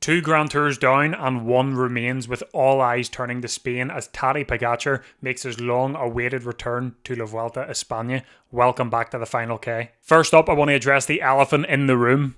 2 Grand Tours down and 1 remains, with all eyes turning to Spain as Tadej Pogacar makes his long-awaited return to La Vuelta Espana. Welcome back to the Final K. First up, I want to address the elephant in the room.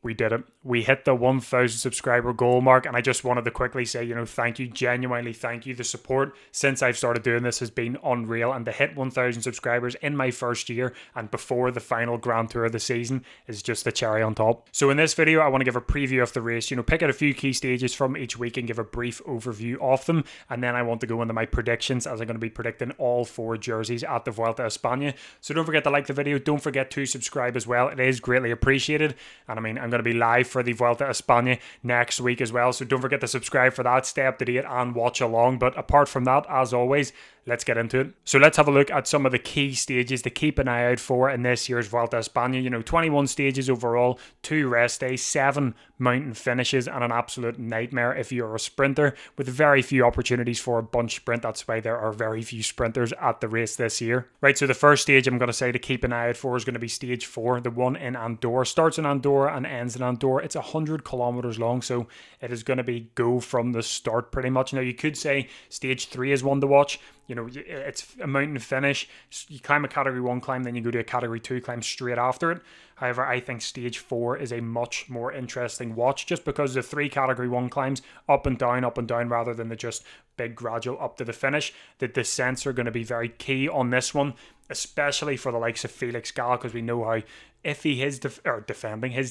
We did it. We hit the 1,000 subscriber goal mark, and I just wanted to quickly say, thank you, genuinely thank you. The support since I've started doing this has been unreal, and to hit 1,000 subscribers in my first year and before the final Grand Tour of the season is just the cherry on top. So in this video, I want to give a preview of the race, pick out a few key stages from each week and give a brief overview of them, and then I want to go into my predictions as I'm going to be predicting all 4 jerseys at the Vuelta Espana. So don't forget to like the video, don't forget to subscribe as well. It is greatly appreciated, and I'm going to be live for the Vuelta Espana next week as well, so don't forget to subscribe for that, stay up to date and watch along. But apart from that, as always, let's get into it. So let's have a look at some of the key stages to keep an eye out for in this year's Vuelta Espana. 21 stages overall, 2 rest days, 7 mountain finishes, and an absolute nightmare if you're a sprinter, with very few opportunities for a bunch sprint. That's why there are very few sprinters at the race this year. Right, so the first stage I'm going to say to keep an eye out for is going to be stage 4, the one in Andorra. Starts in Andorra and ends in Andorra. It's 100 kilometers long, so it is going to be go from the start pretty much. Now, you could say stage 3 is one to watch. It's a mountain finish. You climb a category 1 climb, then you go to a category 2 climb straight after it. However, I think stage 4 is a much more interesting watch, just because the 3 category 1 climbs up and down, rather than the just big gradual up to the finish. The descents are going to be very key on this one, especially for the likes of Felix Gall, because we know how iffy his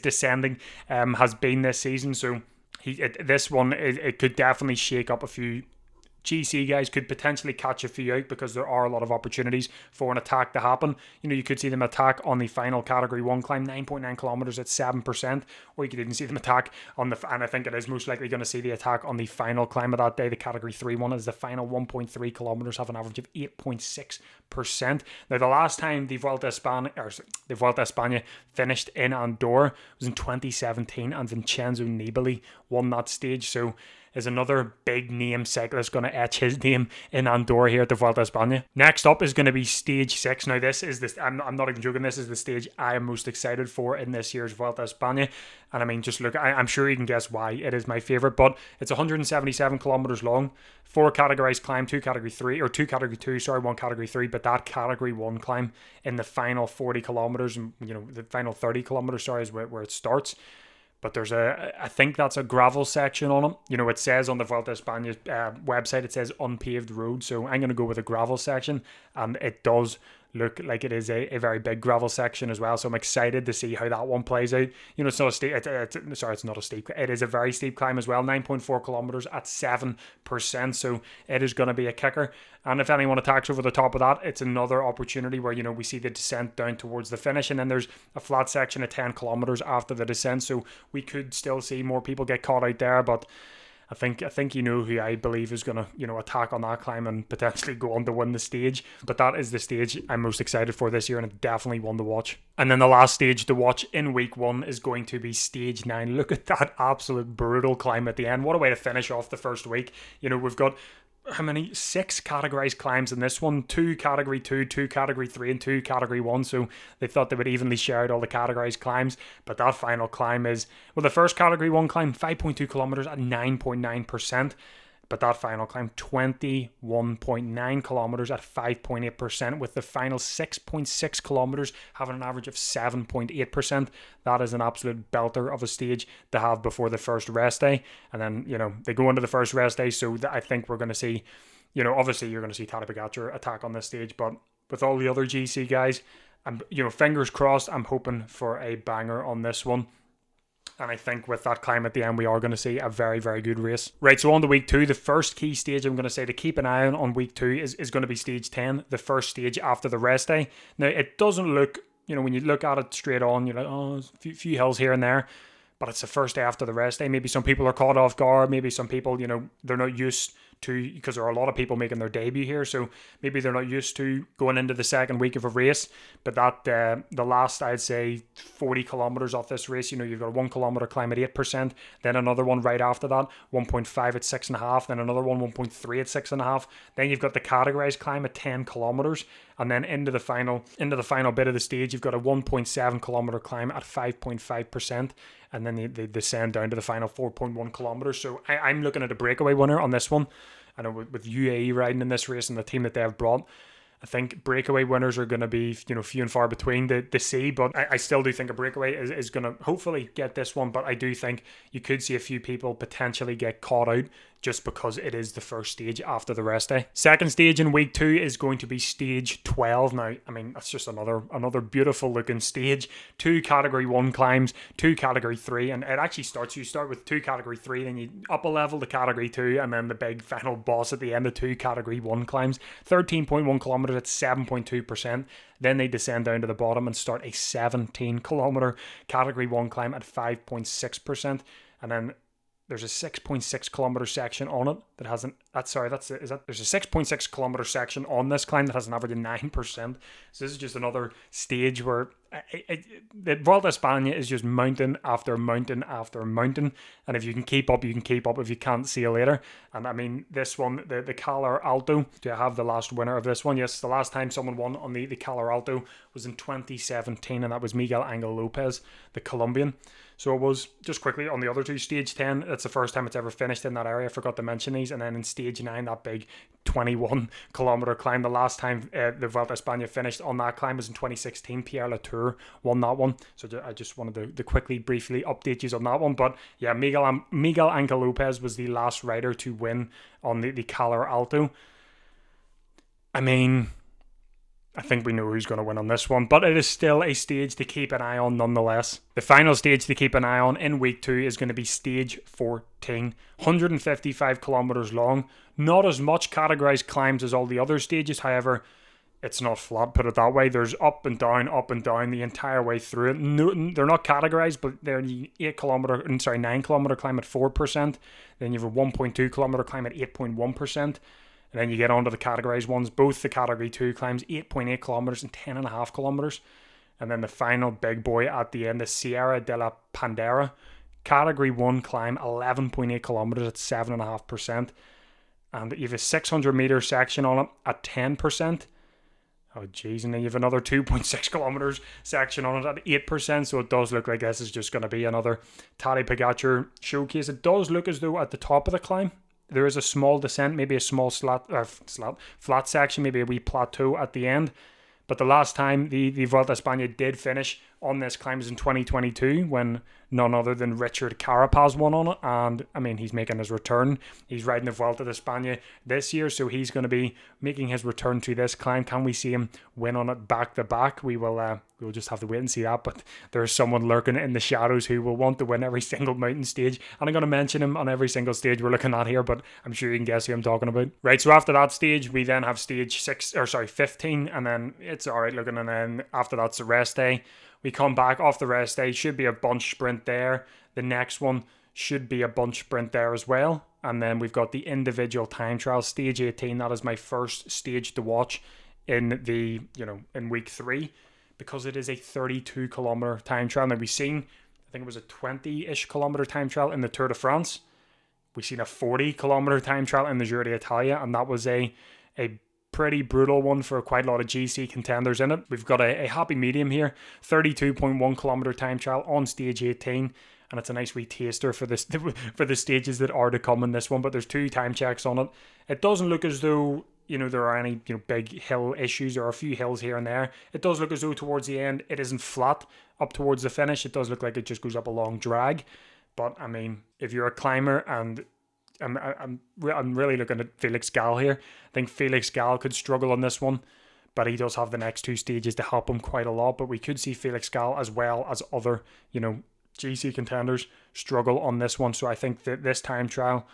descending has been this season. So this one, it could definitely shake up a few. GC guys could potentially catch a few out, because there are a lot of opportunities for an attack to happen. You could see them attack on the final category 1 climb, 9.9 kilometers at 7%, or you could even see them attack on and I think it is most likely going to see the attack on the final climb of that day, the category 3 one, as the final 1.3 kilometers have an average of 8.6%. Now, the last time the Vuelta Espana finished in Andorra was in 2017, and Vincenzo Nibali won that stage. So is another big name cyclist going to etch his name in Andorra here at the Vuelta Espana. Next up is going to be stage 6. Now, this is this. I'm not even joking. This is the stage I am most excited for in this year's Vuelta Espana. And I mean, just look, I'm sure you can guess why it is my favorite, but it's 177 kilometers long, 4 categorized climb, 2 category 3, or 2 category 2, 1 category 3, but that category 1 climb in the final 40 kilometers, and the final 30 kilometers, is where it starts. But I think that's a gravel section on it. It says on the Vuelta Espana website, it says unpaved road. So I'm going to go with a gravel section, and it does look like it is a very big gravel section as well. So I'm excited to see how that one plays out. It's not a steep. It's not a steep. It is a very steep climb as well. 9.4 kilometers at 7%. So it is going to be a kicker. And if anyone attacks over the top of that, it's another opportunity where we see the descent down towards the finish, and then there's a flat section of 10 kilometers after the descent. So we could still see more people get caught out there, but I think who I believe is going to attack on that climb and potentially go on to win the stage. But that is the stage I'm most excited for this year, and it's definitely one to watch. And then the last stage to watch in week 1 is going to be stage 9. Look at that absolute brutal climb at the end. What a way to finish off the first week. We've got how many? 6 categorized climbs in this one, 2 category 2, 2 category 3, and 2 category 1. So they thought they would evenly share out all the categorized climbs, but that final climb is, the first category 1 climb, 5.2 kilometers at 9.9%. But that final climb, 21.9 kilometers at 5.8%, with the final 6.6 kilometers having an average of 7.8%. That is an absolute belter of a stage to have before the first rest day. And then, they go into the first rest day, so I think we're going to see, obviously you're going to see Tadej Pogacar attack on this stage, but with all the other GC guys, fingers crossed, I'm hoping for a banger on this one. And I think with that climb at the end, we are going to see a very, very good race. Right, so on to week 2, the first key stage I'm going to say to keep an eye on week 2 is going to be stage 10, the first stage after the rest day. Now, it doesn't look, when you look at it straight on, you're like, oh, a few hills here and there. But it's the first day after the rest day. Maybe some people are caught off guard. Maybe some people, they're not used to, because there are a lot of people making their debut here, so maybe they're not used to going into the second week of a race. But that the last, I'd say, 40 kilometers off this race, you've got a 1 kilometer climb at 8%, then another one right after that, 1.5 at 6.5, then another one, 1.3 at 6.5. Then you've got the categorized climb at 10 kilometers, and then into the final bit of the stage, you've got a 1.7 kilometer climb at 5.5%. and then they descend down to the final 4.1 kilometers. So I'm looking at a breakaway winner on this one. I know with UAE riding in this race and the team that they have brought, I think breakaway winners are going to be, few and far between to see, but I still do think a breakaway is going to hopefully get this one, but I do think you could see a few people potentially get caught out just because it is the first stage after the rest day. Second stage in week 2 is going to be stage 12. Now, I mean, that's just another beautiful looking stage. 2 category 1 climbs, 2 category 3, and it actually you start with 2 category 3, then you up a level to category 2, and then the big final boss at the end of 2 category 1 climbs. 13.1 kilometers at 7.2%. Then they descend down to the bottom and start a 17 kilometer category 1 climb at 5.6%. And then there's a 6.6 kilometer section on it that has there's a 6.6 kilometer section on this climb that has an average of 9%. So this is just another stage where the Vuelta Espana is just mountain after mountain after mountain, and if you can keep up, you can keep up. If you can't, see you later. And I mean, this one, the Calar Alto, do I have the last winner of this one? Yes, the last time someone won on the Calar Alto was in 2017, and that was Miguel Angel Lopez, the Colombian. So it was, just quickly, on the other two, stage 10, it's the first time it's ever finished in that area. I forgot to mention these. And then in stage 9, that big 21 kilometer climb, the last time the Vuelta Espana finished on that climb was in 2016. Pierre Latour won that one. So I just wanted to quickly, briefly update you on that one. But yeah, Miguel Angel Lopez was the last rider to win on the Calar Alto. I mean, I think we know who's going to win on this one, but it is still a stage to keep an eye on nonetheless. The final stage to keep an eye on in week 2 is going to be stage 14, 155 kilometers long. Not as much categorized climbs as all the other stages, however, it's not flat, put it that way. There's up and down the entire way through it. No, they're not categorized, but they're the 9 kilometer climb at 4%. Then you have a 1.2 kilometer climb at 8.1%. And then you get onto the categorized ones, both the category 2 climbs, 8.8 kilometers and 10.5 kilometers. And then the final big boy at the end, the Sierra de la Pandera, category 1 climb, 11.8 kilometers at 7.5%. And you have a 600 meter section on it at 10%. Oh, geez. And then you have another 2.6 kilometers section on it at 8%. So it does look like this is just going to be another Tadej Pogačar showcase. It does look as though at the top of the climb, there is a small descent, maybe a small flat section, maybe a wee plateau at the end. But the last time the Vuelta Espana did finish on this climb was in 2022 when none other than Richard Carapaz won on it. And I mean, he's making his return. He's riding the Vuelta Espana this year, so he's going to be making his return to this climb. Can we see him win on it back to back? We'll just have to wait and see that. But there's someone lurking in the shadows who will want to win every single mountain stage. And I'm going to mention him on every single stage we're looking at here, but I'm sure you can guess who I'm talking about. Right, so after that stage, we then have stage 15, and then it's all right looking. And then after that's the rest day. We come back off the rest day, should be a bunch sprint there. The next one should be a bunch sprint there as well. And then we've got the individual time trial, stage 18. That is my first stage to watch in in week 3, because it is a 32 kilometer time trial. Now we've seen, I think it was a 20-ish kilometer time trial in the Tour de France. We've seen a 40 kilometer time trial in the Giro d'Italia, and that was a pretty brutal one for quite a lot of GC contenders in it. We've got a happy medium here, 32.1 kilometer time trial on stage 18, and it's a nice wee taster for this for the stages that are to come in this one. But there's 2 time checks on it. It doesn't look as though there are any big hill issues. There are a few hills here and there. It does look as though towards the end it isn't flat up towards the finish. It does look like it just goes up a long drag. But I mean, if you're a climber, and I'm really looking at Felix Gall here. I think Felix Gall could struggle on this one, but he does have the next 2 stages to help him quite a lot. But we could see Felix Gall as well as other, GC contenders struggle on this one. So I think that this time trial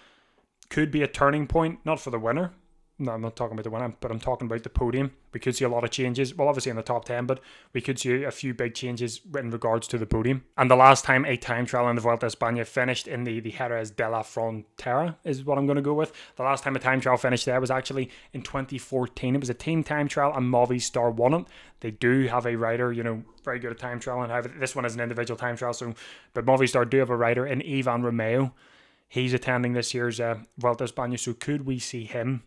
could be a turning point, not for the winner. No, I'm not talking about the winner, but I'm talking about the podium. We could see a lot of changes. Well, obviously in the top 10, but we could see a few big changes in regards to the podium. And the last time a time trial in the Vuelta Espana finished in the Jerez de la Frontera is what I'm going to go with. The last time a time trial finished there was actually in 2014. It was a team time trial and Movistar won it. They do have a rider, very good at time trial. And this one is an individual time trial. But Movistar do have a rider in Ivan Romeo. He's attending this year's Vuelta Espana. So could we see him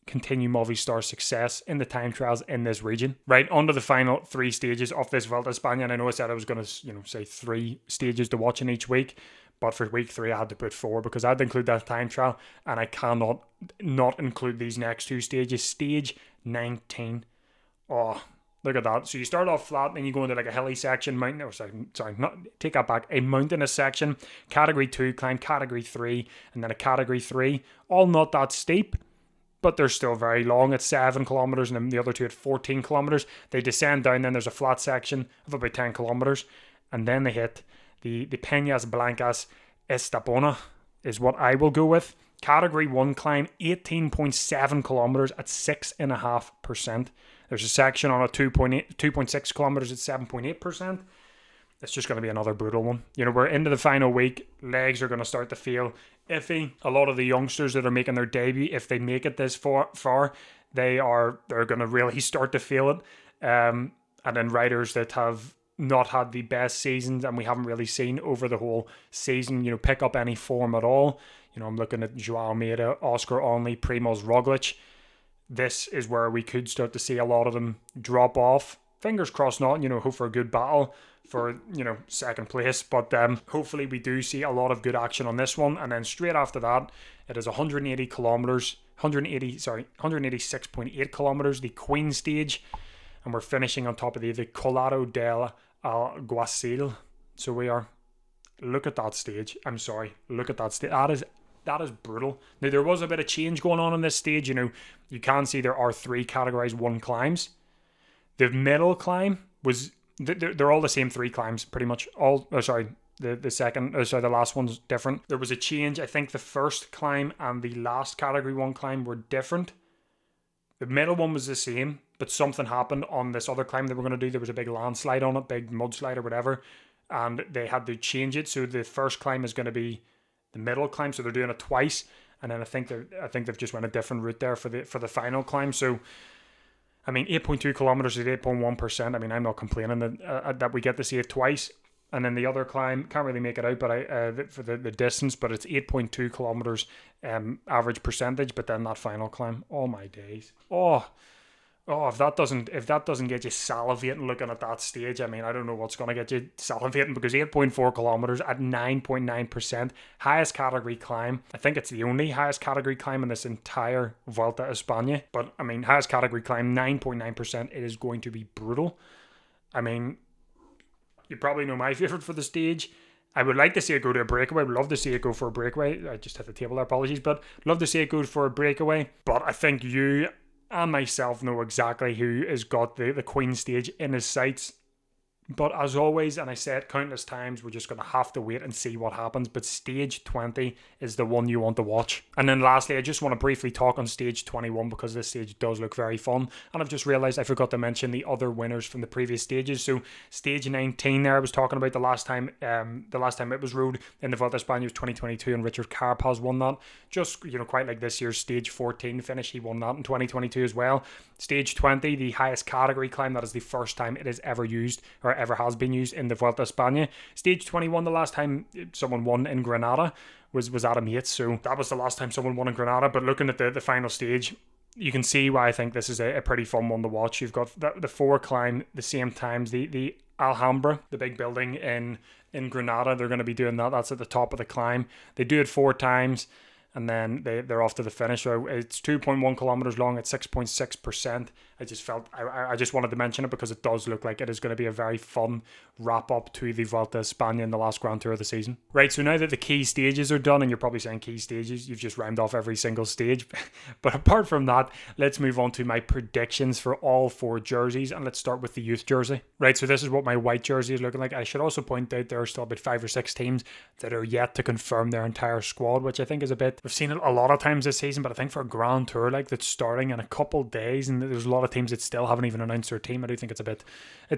continue Movistar's success in the time trials in this region. Right, on to the final 3 stages of this Vuelta Espana, and I know I said I was going to, say 3 stages to watch in each week, but for week 3 I had to put 4 because I had to include that time trial, and I cannot not include these next 2 stages. Stage 19. Oh, look at that. So you start off flat, then you go into like a hilly section, take that back, a mountainous section, category 2 climb, category 3, and then a category 3, all not that steep, but they're still very long at 7 kilometers, and then the other 2 at 14 kilometers. They descend down, then there's a flat section of about 10 kilometers, and then they hit the Peñas Blancas Estepona, is what I will go with. Category 1 climb, 18.7 kilometers at 6.5%. There's a section on a 2.6 kilometers at 7.8%. It's just going to be another brutal one. We're into the final week. Legs are going to start to feel iffy. A lot of the youngsters that are making their debut, if they make it this far, they're going to really start to feel it. And then riders that have not had the best seasons and we haven't really seen over the whole season, pick up any form at all. I'm looking at Joao Almeida, Oscar Onley, Primoz Roglic. This is where we could start to see a lot of them drop off. Fingers crossed not, hope for a good battle for, second place. But hopefully we do see a lot of good action on this one. And then straight after that, it is 186.8 kilometers, the Queen stage. And we're finishing on top of the Collado del Alguacil. So we are, look at that stage. I'm sorry, look at that stage. That is brutal. Now, there was a bit of change going on this stage. You can see there are 3 categorized 1 climbs. The middle climb was, they're all the same 3 climbs, pretty much. The last one's different. There was a change. I think the first climb and the last category 1 climb were different. The middle one was the same, but something happened on this other climb that we're going to do. There was a big landslide on it, big mudslide or whatever, and they had to change it. So the first climb is going to be the middle climb, so they're doing it twice, and then I think they've just went a different route there for the final climb. So 8.2 kilometers at 8.1%. I'm not complaining that we get to see it twice. And then the other climb, can't really make it out, but for the distance, but it's 8.2 kilometers average percentage. But then that final climb, oh my days, if that doesn't get you salivating looking at that stage, I don't know what's going to get you salivating, because 8.4 kilometers at 9.9%, highest category climb. I think it's the only highest category climb in this entire Vuelta Espana. But highest category climb, 9.9%. It is going to be brutal. You probably know my favourite for the stage. I would like to see it go to a breakaway. I would love to see it go for a breakaway. I just hit the table there, apologies. But love to see it go for a breakaway. But I think you and myself know exactly who has got the Queen stage in his sights. But as always, and I said countless times, we're just going to have to wait and see what happens. But stage 20 is the one you want to watch. And then lastly, I just want to briefly talk on stage 21, because this stage does look very fun. And I've just realised I forgot to mention the other winners from the previous stages. So stage 19 there, I was talking about the last time it was rode in the Vuelta Espana was 2022, and Richard Carapaz won that. Just, quite like this year's stage 14 finish, he won that in 2022 as well. Stage 20, the highest category climb, that is the first time it is ever used, or ever has been used in the Vuelta Espana. Stage 21, the last time someone won in Granada was Adam Yates, so that was the last time someone won in Granada. But looking at the final stage, you can see why I think this is a pretty fun one to watch. You've got the 4 climb the same times, the Alhambra, the big building in Granada, they're going to be doing that. That's at the top of the climb. They do it 4 times, and then they're off to the finish. So it's 2.1 kilometers long at 6.6%. I just wanted to mention it because it does look like it is going to be a very fun wrap up to the Vuelta Espana in the last Grand Tour of the season. Right, so now that the key stages are done, and you're probably saying key stages, you've just rhymed off every single stage. But apart from that, let's move on to my predictions for all 4 jerseys, and let's start with the youth jersey. Right, so this is what my white jersey is looking like. I should also point out there are still about 5 or 6 teams that are yet to confirm their entire squad, which I think is a bit, we've seen it a lot of times this season, but I think for a Grand Tour like that's starting in a couple days, and there's a lot of teams that still haven't even announced their team, I do think it's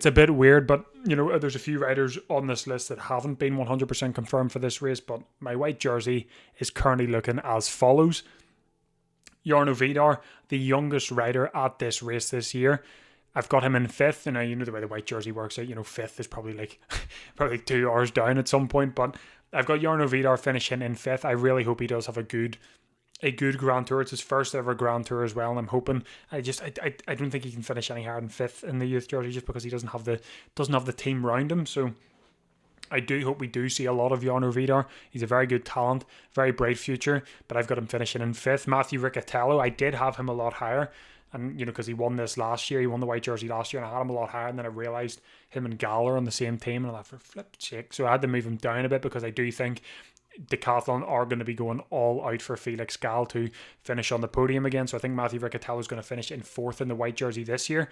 a bit weird. But there's a few riders on this list that haven't been 100% confirmed for this race. But my white jersey is currently looking as follows: Jarno Vidar, the youngest rider at this race this year. I've got him in 5th, and you know the way the white jersey works out, 5th is probably probably 2 hours down at some point, but I've got Jarno Vidar finishing in 5th. I really hope he does have a good a good Grand Tour. It's his first ever Grand Tour as well, and I'm hoping. I don't think he can finish any higher than 5th in the youth jersey, just because he doesn't have the team round him. So I do hope we do see a lot of Jarno Vidar. He's a very good talent, very bright future, but I've got him finishing in 5th. Matthew Riccatello, I did have him a lot higher, and because he won this last year, he won the white jersey last year, and I had him a lot higher, and then I realised him and Galler on the same team, and I thought, for flip's sake. So I had to move him down a bit, because I do think Decathlon are going to be going all out for Felix Gall to finish on the podium again. So I think Matthew Riccatello is going to finish in 4th in the white jersey this year.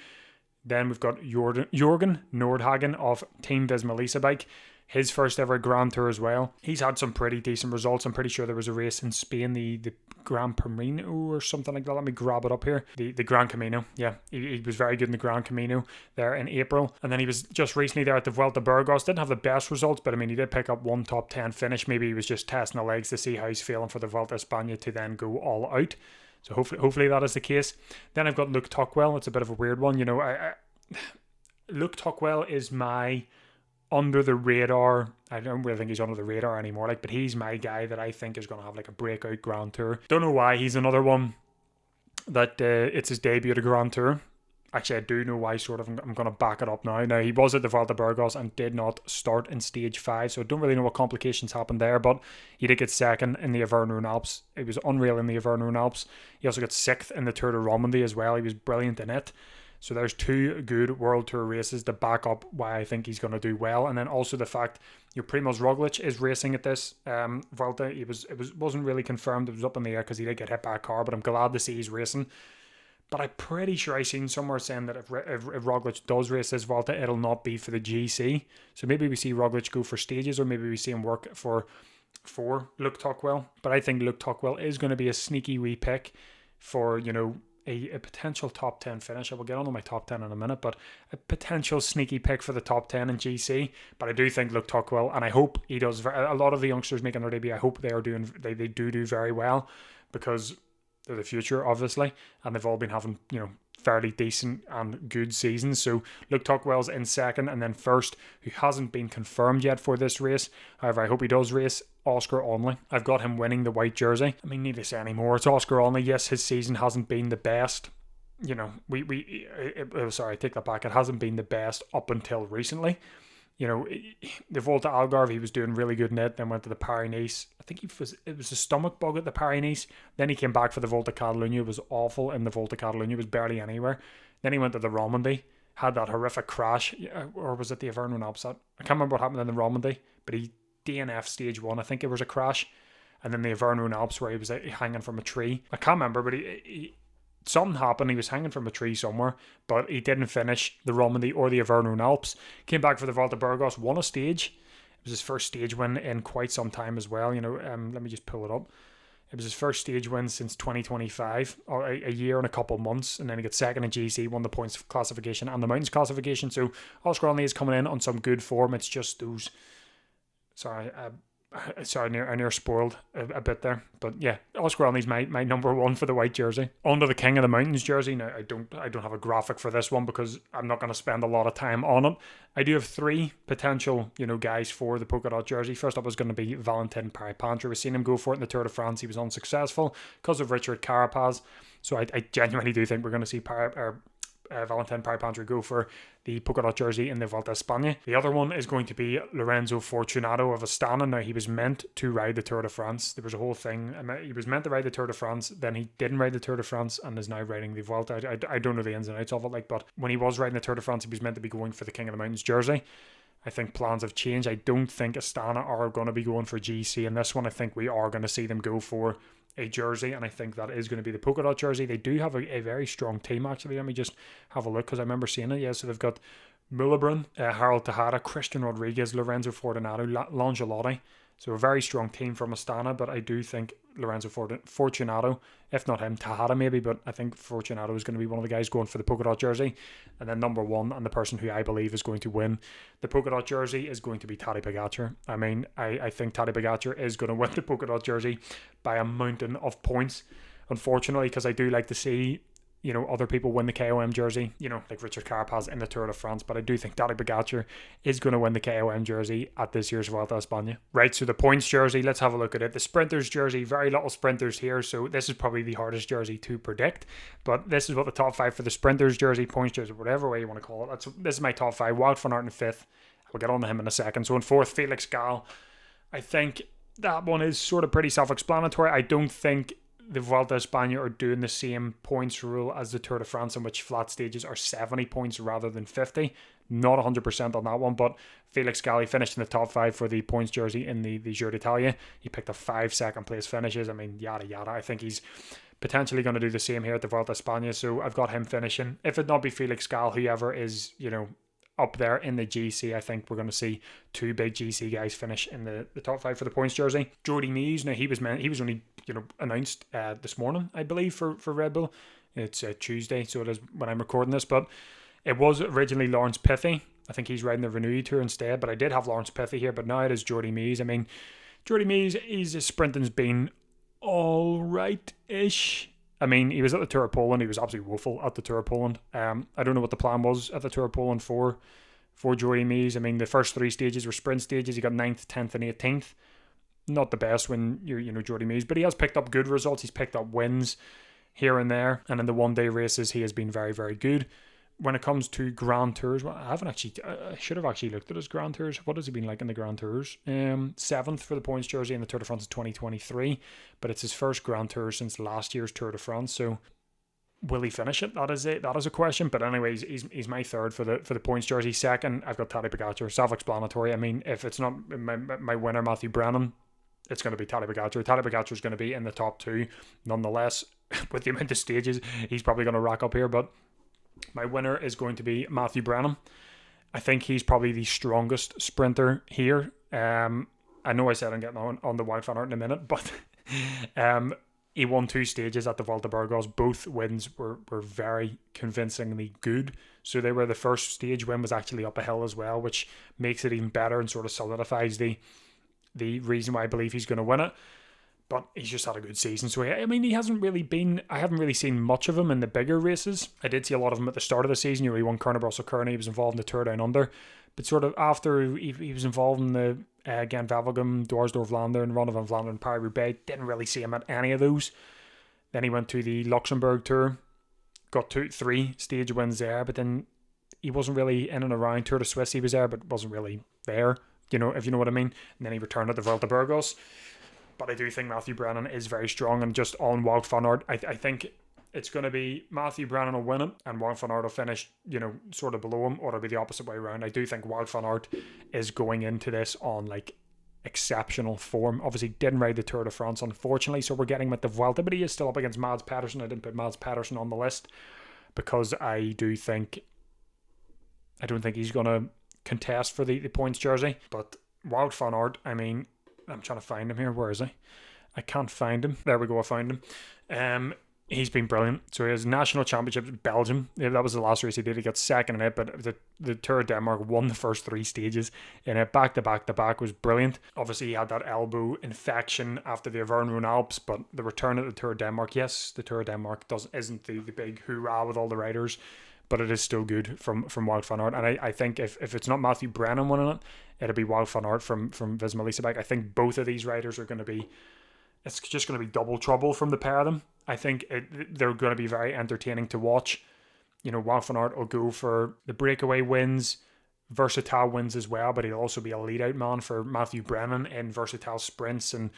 Then we've got Jorgen Nordhagen of Team Visma Lease Bike. His first ever Grand Tour as well. He's had some pretty decent results. I'm pretty sure there was a race in Spain, the Gran Camino or something like that. Let me grab it up here. The Gran Camino. Yeah, he was very good in the Gran Camino there in April. And then he was just recently there at the Vuelta Burgos. Didn't have the best results, but I mean, he did pick up one top 10 finish. Maybe he was just testing the legs to see how he's feeling for the Vuelta Espana to then go all out. So hopefully that is the case. Then I've got Luke Tuckwell. It's a bit of a weird one. Luke Tuckwell is my under the radar. I don't really think he's under the radar anymore, but he's my guy that I think is going to have a breakout Grand Tour. Don't know why. He's another one that it's his debut at a Grand Tour. Actually, I do know why, sort of. I'm going to back it up now. Now, he was at the Vuelta Burgos and did not start in stage 5, so I don't really know what complications happened there, but he did get 2nd in the Auvergne Alps. He was unreal in the Auvergne Alps. He also got 6th in the Tour de Romandie as well. He was brilliant in it. So there's 2 good World Tour races to back up why I think he's going to do well. And then also the fact Primož Roglic is racing at this Vuelta. It wasn't really confirmed. It was up in the air because he did get hit by a car, but I'm glad to see he's racing. But I'm pretty sure I seen somewhere saying that if Roglic does race this Vuelta, it'll not be for the GC. So maybe we see Roglic go for stages, or maybe we see him work for Luke Tuckwell. But I think Luke Tuckwell is going to be a sneaky wee pick for, a potential top 10 finish. I will get on to my top 10 in a minute, but a potential sneaky pick for the top 10 in GC. But I do think Luke Tuckwell, and I hope he does. A lot of the youngsters making their debut, I hope they do very well, because they're the future, obviously, and they've all been having fairly decent and good seasons. So Luke Tuckwell's in 2nd, and then 1st, who hasn't been confirmed yet for this race. However, I hope he does race, Oscar Onley. I've got him winning the white jersey. I mean, need to say any more. It's Oscar Onley. Yes, his season hasn't been the best. Sorry, I take that back. It hasn't been the best up until recently. The Volta Algarve, he was doing really good in it, then went to the Paris-Nice. I think it was a stomach bug at the Paris-Nice. Then he came back for the Volta Catalunya. It was awful in the Volta Catalunya. It was barely anywhere. Then he went to the Romandie, had that horrific crash, or was it the Auvergne Alps? I can't remember what happened in the Romandie, but he DNF stage 1. I think it was a crash. And then the Auvergne Alps, where he was hanging from a tree. I can't remember, but he something happened. He was hanging from a tree somewhere, but he didn't finish the Romandie or the Auvergne Alps. Came back for the Volta Burgos, won a stage. It was his first stage win in quite some time as well. Let me just pull it up. It was his first stage win since 2025, or a year and a couple months, and then he got 2nd in GC, won the points classification and the mountains classification. So Oscar Onley is coming in on some good form. It's just those. Sorry, I near spoiled a bit there, but yeah, Oscar Onley's my number 1 for the white jersey. On to the King of the Mountains jersey. Now, I don't have a graphic for this one because I'm not going to spend a lot of time on it. I do have 3 potential guys for the polka dot jersey. First up is going to be Valentin Paripantry. We've seen him go for it in the Tour de France. He was unsuccessful because of Richard Carapaz. So I genuinely do think we're going to see Valentin Paripantry go for the polka dot jersey in the Vuelta Espana. The other one is going to be Lorenzo Fortunato of Astana. Now, he was meant to ride the Tour de France. There was a whole thing. He was meant to ride the Tour de France, then he didn't ride the Tour de France and is now riding the Vuelta. I don't know the ins and outs of it, but when he was riding the Tour de France, he was meant to be going for the King of the Mountains jersey. I think plans have changed. I don't think Astana are going to be going for GC in this one. I think we are going to see them go for a jersey, and I think that is going to be the polka dot jersey. They do have a very strong team, actually. Let me just have a look, because I remember seeing it. Yeah, so they've got Mullebrun, Harold Tejada, Christian Rodriguez, Lorenzo Fortunato, Longelotti. So a very strong team from Astana, but I do think Lorenzo Fortunato, if not him, Tejada maybe, but I think Fortunato is going to be one of the guys going for the polka dot jersey. And then number 1, and the person who I believe is going to win the polka dot jersey, is going to be Tadej Pogačar. I mean, I think Tadej Pogačar is going to win the polka dot jersey by a mountain of points, unfortunately, because I do like to see other people win the KOM jersey, like Richard Carapaz in the Tour de France, but I do think Tadej Pogacar is going to win the KOM jersey at this year's Vuelta Espana. Right, so the points jersey, let's have a look at it. The sprinters jersey, very little sprinters here, so this is probably the hardest jersey to predict, but this is what the top 5 for the sprinters jersey, points jersey, whatever way you want to call it. This is my top 5. Wout van Aert in 5th. We'll get on to him in a second. So in 4th, Felix Gall. I think that one is sort of pretty self-explanatory. I don't think the Vuelta Espana are doing the same points rule as the Tour de France, in which flat stages are 70 points rather than 50. Not 100% on that one, but Felix Gall finished in the top 5 for the points jersey in the Giro d'Italia. He picked up 5 second place finishes. I mean, yada yada. I think he's potentially going to do the same here at the Vuelta Espana, so I've got him finishing. If it not be Felix Gall, whoever is, up there in the GC, I think we're going to see 2 big GC guys finish in the top 5 for the points jersey. Jordy Mees, now he was only announced this morning, I believe, for Red Bull. It's Tuesday, so it is when I'm recording this, but it was originally Lawrence Pithy. I think he's riding the Renew Tour instead, but I did have Lawrence Pithy here, but now it is Jordy Mees. I mean, Jordy Mees, his sprinting's been all right-ish. I mean, he was at the Tour of Poland. He was absolutely woeful at the Tour of Poland. I don't know what the plan was at the Tour of Poland for Jordy Mees. I mean, the first 3 stages were sprint stages. He got 9th, 10th, and 18th. Not the best when you're, Jordy Mees, but he has picked up good results. He's picked up wins here and there, and in the one-day races, he has been very, very good. When it comes to Grand Tours, well, I should have actually looked at his Grand Tours. What has he been like in the Grand Tours? 7th for the points jersey in the Tour de France 2023, but it's his first Grand Tour since last year's Tour de France, so will he finish it? That is a question, but anyways, he's my 3rd for the points jersey. 2nd, I've got Tadej Pogacar, self-explanatory. I mean, if it's not my winner, Matthew Brennan, it's going to be Tadej Pogacar. Tadej Pogacar is going to be in the top 2, nonetheless, with the amount of stages he's probably going to rack up here, but my winner is going to be Matthew Brennan. I think he's probably the strongest sprinter here. I know I said I'm getting on the Wout van Aert in a minute, but he won 2 stages at the Volta Burgos. Both wins were very convincingly good. So they were the first stage win was actually up a hill as well, which makes it even better and sort of solidifies the reason why I believe he's going to win it. But he's just had a good season. So, I mean, I haven't really seen much of him in the bigger races. I did see a lot of him at the start of the season. He won Kuurne Brussel Kuurne. He was involved in the Tour Down Under. But sort of after he was involved in the Gent-Wevelgem, Dwars-door-Vlaanderen, Ronde van Vlaanderen, Paris-Roubaix, didn't really see him at any of those. Then he went to the Luxembourg Tour, got 3 stage wins there, but then he wasn't really in and around. Tour de Suisse he was there, but wasn't really there, if you know what I mean. And then he returned at the Vuelta Burgos. But I do think Matthew Brennan is very strong, and just on Wout van Aert, I think it's going to be Matthew Brennan will win it, and Wout van Aert will finish, sort of below him, or it'll be the opposite way around. I do think Wout van Aert is going into this on exceptional form. Obviously, didn't ride the Tour de France, unfortunately, so we're getting him at the Vuelta, but he is still up against Mads Pedersen. I didn't put Mads Pedersen on the list because I don't think he's going to contest for the points jersey. But Wout van Aert, I mean, I'm trying to find him here. Where is he? I can't find him. There we go. I found him. He's been brilliant. So he has national championships in Belgium. That was the last race he did. He got 2nd in it, but the Tour of Denmark won the first 3 stages in it. Back to back was brilliant. Obviously, he had that elbow infection after the Auvergne-Rhône Alps, but the return at the Tour of Denmark, yes, the Tour of Denmark isn't the big hoorah with all the riders, but it is still good from Wout van Aert. And I think if it's not Matthew Brennan winning it, it'll be Wout van Aert from Visma Leasebike. I think both of these riders are going to be, it's just going to be double trouble from the pair of them. I think they're going to be very entertaining to watch. Wout van Aert will go for the breakaway wins, versatile wins as well, but he'll also be a lead-out man for Matthew Brennan in versatile sprints and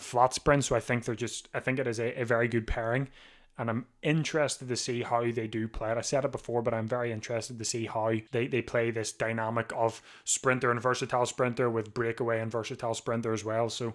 flat sprints. So I think it is a very good pairing. And I'm interested to see how they do play it. I said it before, but I'm very interested to see how they play this dynamic of sprinter and versatile sprinter with breakaway and versatile sprinter as well. So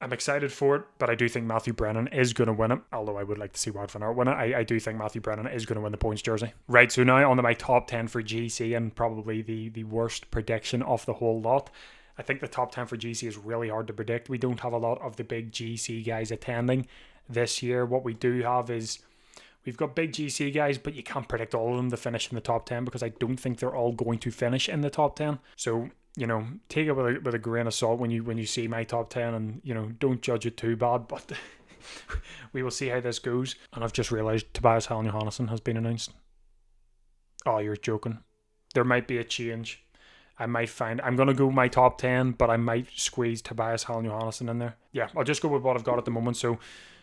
I'm excited for it, but I do think Matthew Brennan is going to win it, although I would like to see Wout van Aert win it. I do think Matthew Brennan is going to win the points jersey. Right, so now on to my top 10 for GC, and probably the worst prediction of the whole lot. I think the top 10 for GC is really hard to predict. We don't have a lot of the big GC guys attending this year. What we do have is we've got big GC guys, but you can't predict all of them to finish in the top 10 because I don't think they're all going to finish in the top 10. So, take it with a grain of salt when you see my top 10, and, don't judge it too bad. But we will see how this goes. And I've just realised Tobias Hallen-Johannessen has been announced. Oh, you're joking. There might be a change. I'm going to go my top 10, but I might squeeze Tobias Hallen-Johannessen in there. Yeah, I'll just go with what I've got at the moment. So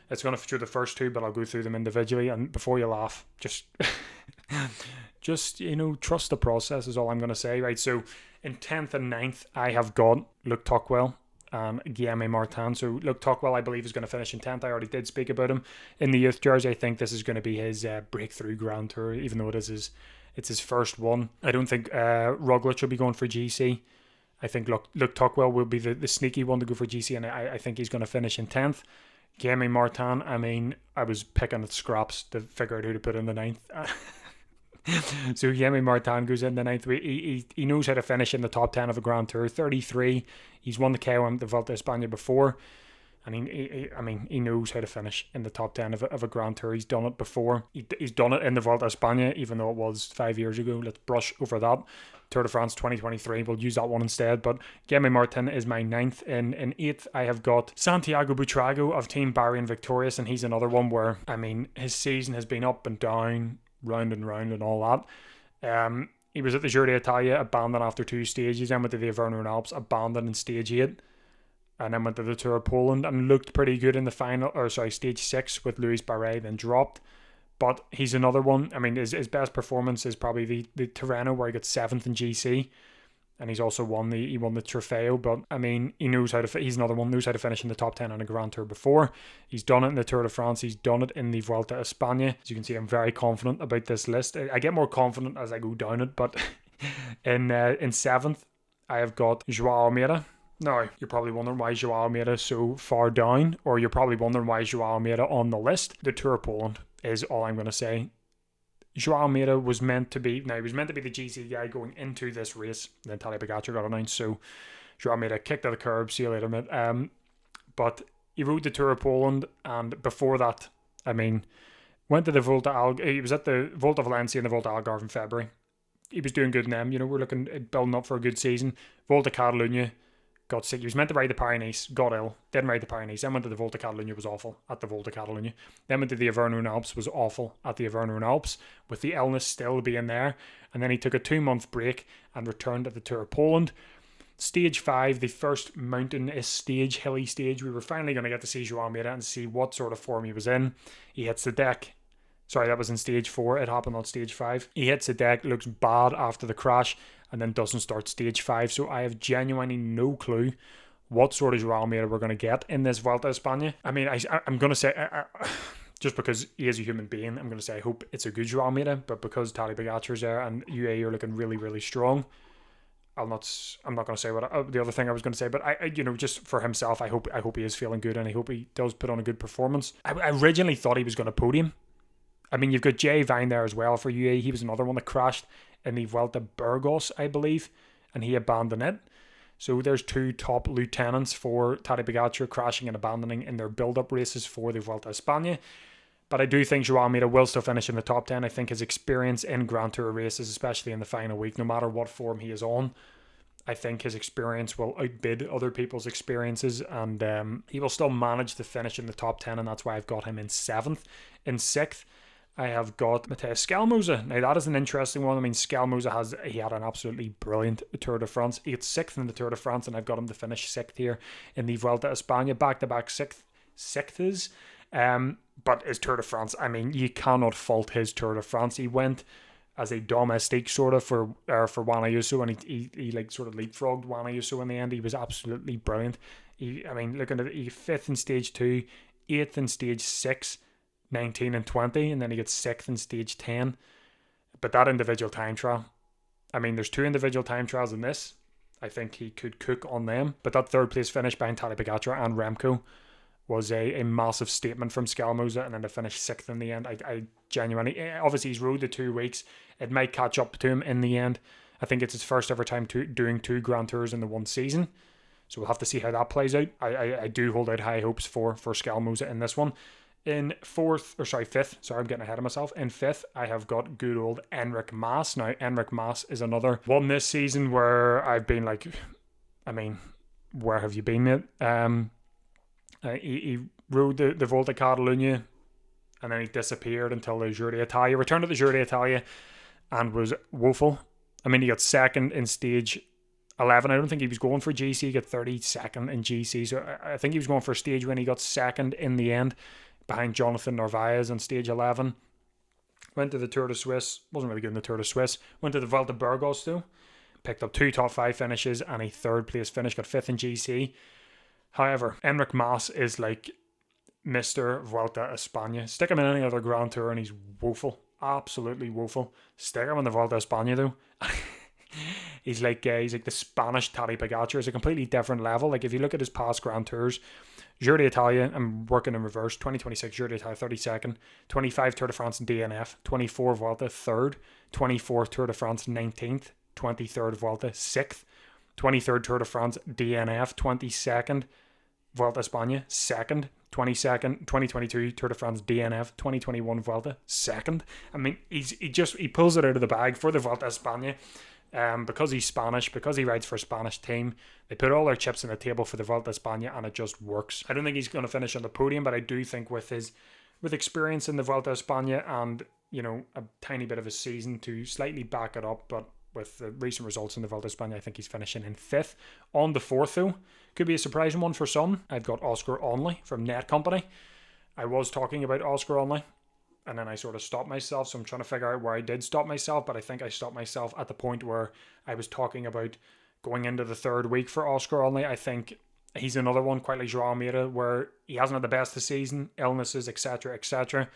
it's going to feature the first two, but I'll go through them individually. And before you laugh, just trust the process is all I'm going to say. Right, so in 10th and 9th, I have got Luke Tuckwell and Guillaume Martin. So Luke Tuckwell, I believe, is going to finish in 10th. I already did speak about him in the youth jersey. I think this is going to be his breakthrough Grand Tour, even though it's his first one. I don't think Roglic will be going for GC. I think Luke Tuckwell will be the sneaky one to go for GC, and I think he's going to finish in 10th. Guillaume Martin, I mean, I was picking at scraps to figure out who to put in the 9th. So Guillaume Martin goes in the 9th. He knows how to finish in the top 10 of a Grand Tour. 33. He's won the KOM, the Vuelta Espana before. And he knows how to finish in the top 10 of a Grand Tour. He's done it before. He's done it in the Vuelta Espana, even though it was 5 years ago. Let's brush over that. Tour de France 2023, we'll use that one instead. But Guillaume Martin is my 9th. In 8th, I have got Santiago Buitrago of Team Bahrain Victorious, and he's another one where, I mean, his season has been up and down, round and all that. He was at the Giro d'Italia, abandoned after 2 stages, then went to the Averno Alps, abandoned in stage 8. And then went to the Tour of Poland and looked pretty good in the stage 6 with Luis Barret, then dropped. But he's another one. I mean, his best performance is probably the Tirreno, where he got 7th in GC. And he's also won the Trofeo. But, I mean, he's another one, knows how to finish in the top 10 on a Grand Tour before. He's done it in the Tour de France. He's done it in the Vuelta Espana. As you can see, I'm very confident about this list. I get more confident as I go down it. But in 7th, I have got Joao Almeida. Now, you're probably wondering why Joao Almeida is so far down, or you're probably wondering why Joao Almeida on the list. The Tour of Poland is all I'm going to say. Joao Almeida was meant to be the GC guy going into this race. Then Tadej Pogačar got announced, so Joao Almeida kicked to the curb, see you later, mate. But he rode the Tour of Poland, and before that, I mean, went to the he was at the Volta Valencia and the Volta Algarve in February. He was doing good in them, we're looking at building up for a good season. Volta Catalunya, got sick. He was meant to ride the Pyrenees, got ill, didn't ride the Pyrenees, then went to the Volta Catalunya, was awful at the Volta Catalunya. Then went to the Averno Alps, was awful at the Averno Alps, with the illness still being there. And then he took a 2-month break and returned at the Tour of Poland. Stage 5, the first mountainous stage, hilly stage, we were finally going to get to see Joao Almeida and see what sort of form he was in. He hits the deck. Sorry, that was in stage 4. It happened on stage 5. He hits the deck, looks bad after the crash, and then doesn't start stage 5. So I have genuinely no clue what sort of Joao Almeida we're going to get in this Vuelta Espana. I mean, I'm going to say, just because he is a human being, I'm going to say I hope it's a good Joao Almeida, but because Tadej Pogačar's there and UAE are looking really, really strong, I'm not going to say what the other thing I was going to say, but I just for himself, I hope he is feeling good, and I hope he does put on a good performance. I originally thought he was going to podium. I mean, you've got Jay Vine there as well for UAE. He was another one that crashed in the Vuelta Burgos, I believe, and he abandoned it. So there's 2 top lieutenants for Tadej Pogačar crashing and abandoning in their build-up races for the Vuelta Espana. But I do think Joao Almeida will still finish in the top 10. I think his experience in Grand Tour races, especially in the final week, no matter what form he is on, I think his experience will outbid other people's experiences, and he will still manage to finish in the top 10, and that's why I've got him in 7th. In 6th, I have got Matthias Skelmoza. Now, that is an interesting one. I mean, Skelmoza had an absolutely brilliant Tour de France. He got 6th in the Tour de France, and I've got him to finish 6th here in the Vuelta Espana. Back-to-back 6ths. But his Tour de France, I mean, you cannot fault his Tour de France. He went as a domestique sort of for Juan Ayuso, and he like sort of leapfrogged Juan Ayuso in the end. He was absolutely brilliant. Looking at it, he 5th in stage 2, 8th in stage 6, 19 and 20, and then he gets 6th in stage 10. But that individual time trial, I mean, there's 2 individual time trials in this. I think he could cook on them. But that 3rd place finish behind Tadej Pogačar and Remco was a massive statement from Skelmoza, and then to finish 6th in the end. I genuinely, obviously he's rode the 2 weeks. It might catch up to him in the end. I think it's his first ever time doing 2 Grand Tours in the one season. So we'll have to see how that plays out. I do hold out high hopes for Skelmoza in this one. In 5th, sorry, I'm getting ahead of myself. In 5th, I have got good old Enric Mas. Now, Enric Mas is another one this season where I've been like, I mean, where have you been, mate? He rode the Volta Catalunya, and then he disappeared until the Giro d'Italia. Returned to the Giro d'Italia and was woeful. I mean, he got second in stage 11. I don't think he was going for GC. He got 32nd in GC. So I think he was going for a stage when he got second in the end behind Jonathan Narvaez on stage 11. Went to the Tour de Suisse. Wasn't really good in the Tour de Suisse. Went to the Vuelta Burgos though. Picked up 2 top 5 finishes and a 3rd place finish. Got 5th in GC. However, Enric Mas is like Mr. Vuelta Espana. Stick him in any other Grand Tour and he's woeful. Absolutely woeful. Stick him in the Vuelta Espana though. He's like the Spanish Tadej Pogacar. It's a completely different level. Like if you look at his past Grand Tours, Giro d'Italia, I'm working in reverse. 2026 Giro d'Italia 32nd, 25 Tour de France DNF, 24 Vuelta 3rd, 24 Tour de France 19th, 23rd Vuelta 6th, 23rd Tour de France DNF 22nd, Vuelta Espana 2nd, 22nd 2022 Tour de France DNF, 2021 Vuelta 2nd. I mean, he pulls it out of the bag for the Vuelta Espana. Because he's Spanish, because he rides for a Spanish team, they put all their chips on the table for the Vuelta Espana and it just works. I don't think he's going to finish on the podium, but I do think with experience in the Vuelta Espana and, you know, a tiny bit of a season to slightly back it up, but with the recent results in the Vuelta Espana, I think he's finishing in 5th. On the 4th though, could be a surprising one for some. I've got Oscar Onley from Net Company. I was talking about Oscar Onley, and then I sort of stopped myself. So I'm trying to figure out where I did stop myself. But I think I stopped myself at the point where I was talking about going into the 3rd week for Oscar Onley. I think he's another one, quite like Joao Almeida, where he hasn't had the best of the season, illnesses, etc., etc.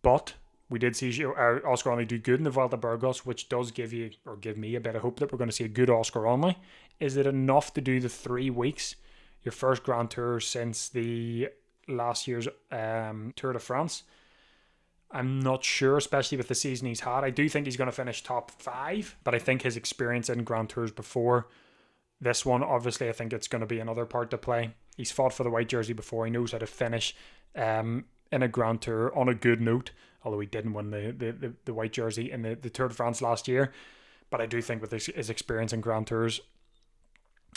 But we did see Oscar Onley do good in the Vuelta Burgos, which does give me a bit of hope that we're going to see a good Oscar Onley. Is it enough to do the 3 weeks, your first Grand Tour since the last year's Tour de France? I'm not sure, especially with the season he's had. I do think he's going to finish top 5, but I think his experience in Grand Tours before this one, obviously, I think it's going to be another part to play. He's fought for the white jersey before. He knows how to finish in a Grand Tour on a good note, although he didn't win the white jersey in the Tour de France last year. But I do think with his experience in Grand Tours,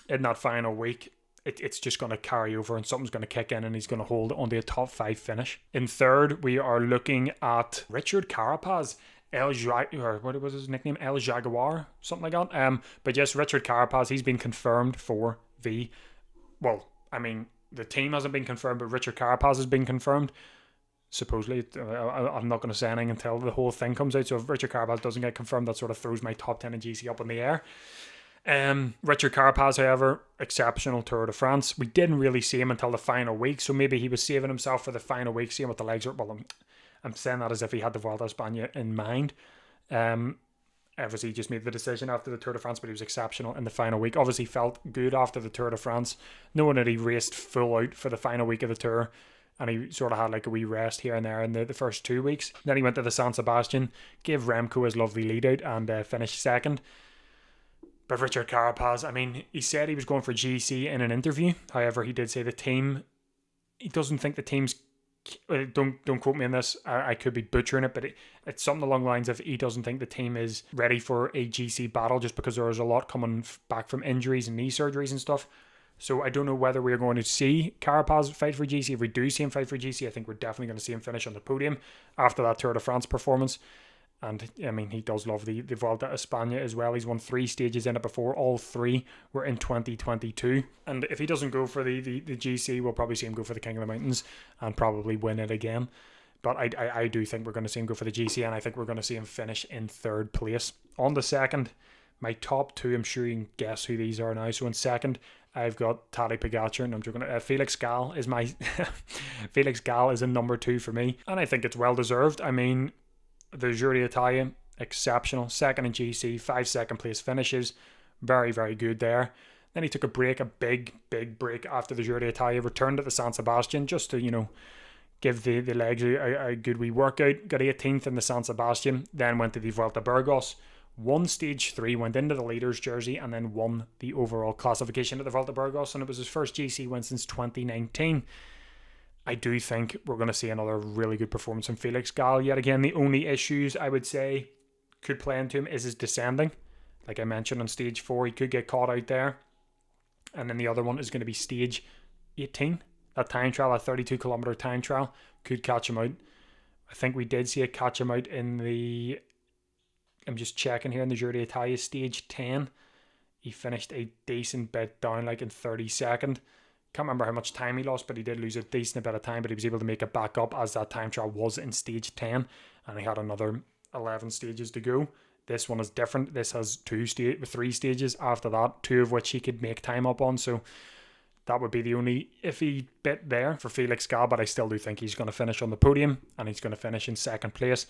in that final week, it's just going to carry over and something's going to kick in and he's going to hold onto a top 5 finish. In 3rd, we are looking at Richard Carapaz. What was his nickname? El Jaguar, something like that. But yes, Richard Carapaz, he's been confirmed for the team hasn't been confirmed, but Richard Carapaz has been confirmed. Supposedly, I'm not going to say anything until the whole thing comes out. So if Richard Carapaz doesn't get confirmed, that sort of throws my top 10 in GC up in the air. Richard Carapaz, however, exceptional Tour de France. We didn't really see him until the final week, so maybe he was saving himself for the final week, seeing what the legs are. Well, I'm saying that as if he had the Vuelta Espana in mind. Obviously, he just made the decision after the Tour de France, but he was exceptional in the final week. Obviously, felt good after the Tour de France, knowing that he raced full out for the final week of the Tour, and he sort of had like a wee rest here and there in the first 2 weeks. Then he went to the San Sebastian, gave Remco his lovely lead out, and finished 2nd. But Richard Carapaz, I mean, he said he was going for GC in an interview. However, he did say the team, he doesn't think the team's, don't quote me on this, I could be butchering it, but it's something along the lines of he doesn't think the team is ready for a GC battle just because there is a lot coming back from injuries and knee surgeries and stuff. So I don't know whether we're going to see Carapaz fight for GC. If we do see him fight for GC, I think we're definitely going to see him finish on the podium after that Tour de France performance. And I mean, he does love the Vuelta Espana as well. He's won 3 stages in it before. All 3 were in 2022. And if he doesn't go for the GC, we'll probably see him go for the King of the Mountains and probably win it again. But I do think we're going to see him go for the GC, and I think we're going to see him finish in 3rd place. On the 2nd, my top 2, I'm sure you can guess who these are now. So in 2nd, I've got Tadej Pogacar, and I'm joking. Felix Gall is my Felix Gall is in number 2 for me, and I think it's well deserved. I mean, the Giro d'Italia, exceptional. 2nd in GC, 5 2nd place finishes. Very, very good there. Then he took a break, a big break after the Giro d'Italia. Returned at the San Sebastian just to, give the legs a good wee workout. Got 18th in the San Sebastian. Then went to the Vuelta Burgos. Won stage 3, went into the leader's jersey, and then won the overall classification at the Vuelta Burgos. And it was his first GC win since 2019. I do think we're going to see another really good performance from Felix Gall. Yet again, the only issues I would say could play into him is his descending. Like I mentioned on stage 4, he could get caught out there. And then the other one is going to be stage 18. that time trial, that 32 kilometer time trial, could catch him out. I think we did see it catch him out in the, I'm just checking here, in the Giro d'Italia stage 10. He finished a decent bit down, like in 32nd. Can't remember how much time he lost, but he did lose a decent bit of time, but he was able to make it back up, as that time trial was in stage 10, and he had another 11 stages to go. This one is different. This has 3 stages after that, 2 of which he could make time up on, so that would be the only iffy bit there for Felix Gall, but I still do think he's going to finish on the podium, and he's going to finish in 2nd place.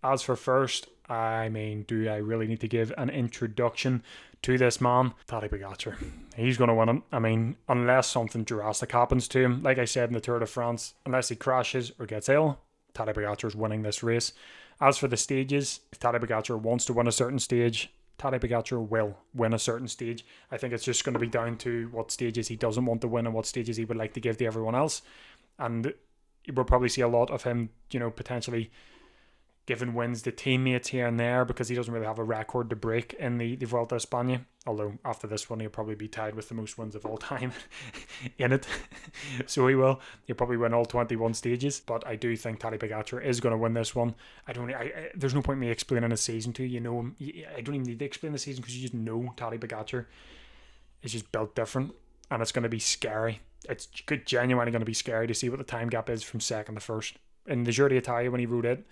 As for first, I mean, do I really need to give an introduction to this man? Tadej Pogačar. He's going to win it. I mean, unless something drastic happens to him, like I said in the Tour de France, unless he crashes or gets ill, Tadej Pogačar is winning this race. As for the stages, if Tadej Pogačar wants to win a certain stage, Tadej Pogačar will win a certain stage. I think it's just going to be down to what stages he doesn't want to win and what stages he would like to give to everyone else. And we'll probably see a lot of him, potentially giving wins to teammates here and there, because he doesn't really have a record to break in the Vuelta Espana. Although after this one, he'll probably be tied with the most wins of all time in it. So he'll probably win all 21 stages. But I do think Tadej Pogačar is going to win this one. There's no point me explaining his season to you. I don't even need to explain the season, because you just know Tadej Pogačar is just built different, and it's going to be scary. It's genuinely going to be scary to see what the time gap is from 2nd to 1st. In the Giro d'Italia, when he rode it,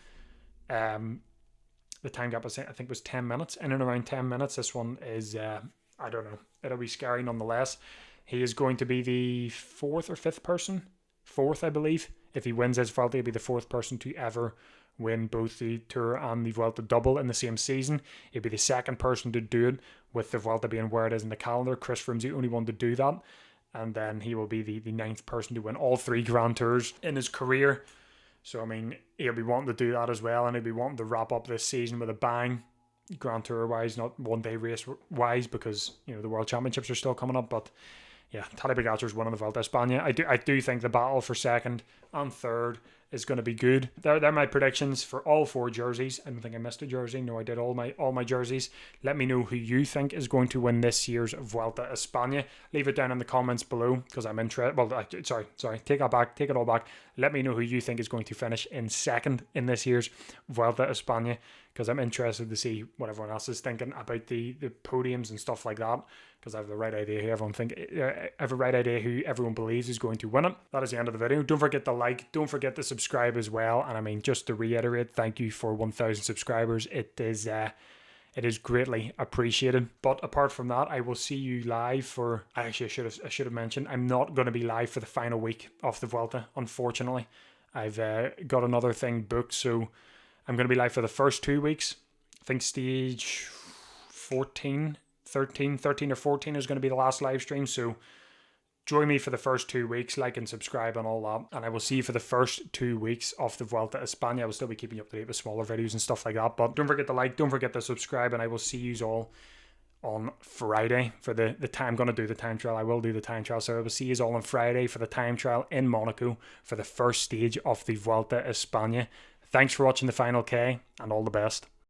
the time gap, I think, was 10 minutes, in and around 10 minutes. This one is, I don't know. It'll be scary nonetheless. He is going to be the 4th or 5th person. 4th, I believe. If he wins his Vuelta, he'll be the 4th person to ever win both the Tour and the Vuelta double in the same season. He'll be the 2nd person to do it, with the Vuelta being where it is in the calendar. Chris Froome's the only one to do that. And then he will be the 9th person to win all 3 Grand Tours in his career. So, I mean, he'll be wanting to do that as well, and he'll be wanting to wrap up this season with a bang, Grand Tour-wise, not one-day race-wise, because, the World Championships are still coming up. But, yeah, Tadej Pogačar's winning the Vuelta Espana. I do think the battle for 2nd and 3rd is going to be good. They're my predictions for all 4 jerseys. I don't think I missed a jersey. No, I did all my jerseys. Let me know who you think is going to win this year's Vuelta Espana. Leave it down in the comments below, because I'm interested. Well, sorry, take that back. Take it all back. Let me know who you think is going to finish in 2nd in this year's Vuelta Espana, because I'm interested to see what everyone else is thinking about the podiums and stuff like that, because I have the right idea who everyone believes is going to win it. That is the end of the video. Don't forget to like. Don't forget to subscribe as well. And I mean, just to reiterate, thank you for 1,000 subscribers. It is greatly appreciated. But apart from that, I will see you live for. I should have mentioned, I'm not going to be live for the final week of the Vuelta, unfortunately. I've got another thing booked, so I'm going to be live for the first 2 weeks. I think stage 13 or 14 is going to be the last live stream. So join me for the first 2 weeks, like and subscribe and all that. And I will see you for the first 2 weeks of the Vuelta Espana. I will still be keeping you up to date with smaller videos and stuff like that. But don't forget to like, don't forget to subscribe, and I will see you all on Friday for the time. I'm going to do the time trial. I will do the time trial. So I will see you all on Friday for the time trial in Monaco for the first stage of the Vuelta Espana. Thanks for watching the Final K, and all the best.